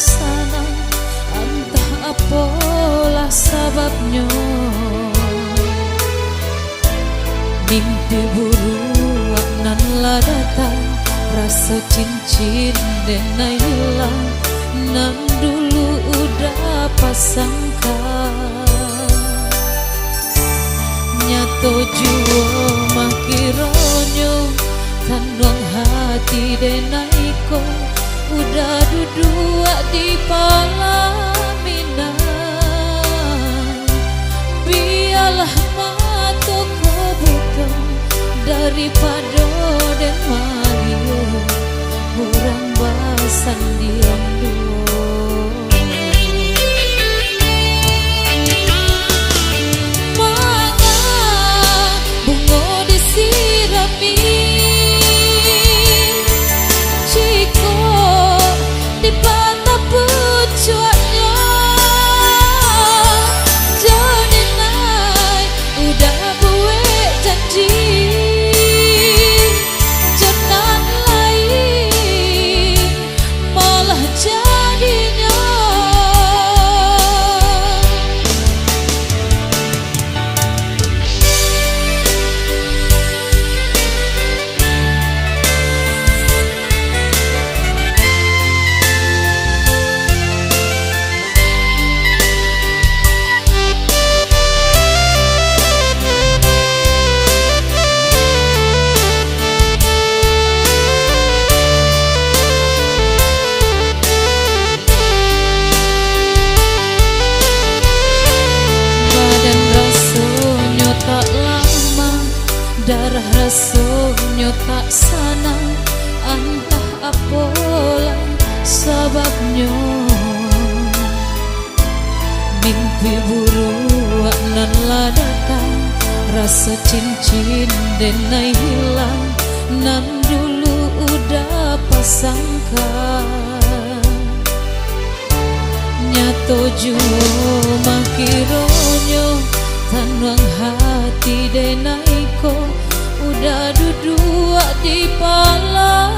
sana, entah apalah sebabnya. Mimpi buruk nan lah datang, rasa cincin denai hilang, nan dulu udah pasangkan. Nyato jua makironyo tanwang hati denai ko, udah duduk di palaminan. Biarlah mata ko buka daripada den Mario, orang basan diam dua. Maka bunga disirami, Ciko dipatah pucuknya. Jadi naik udah buat janji, jangan lain malah jadinya. Darah rasanya tak sana, entah apalah sebabnya. Mimpi buruk nan lah datang, rasa cincin denai hilang, nan dulu udah pasangkan. Nyato jua makironyo tanwang hati denai ko, udah duduk di pala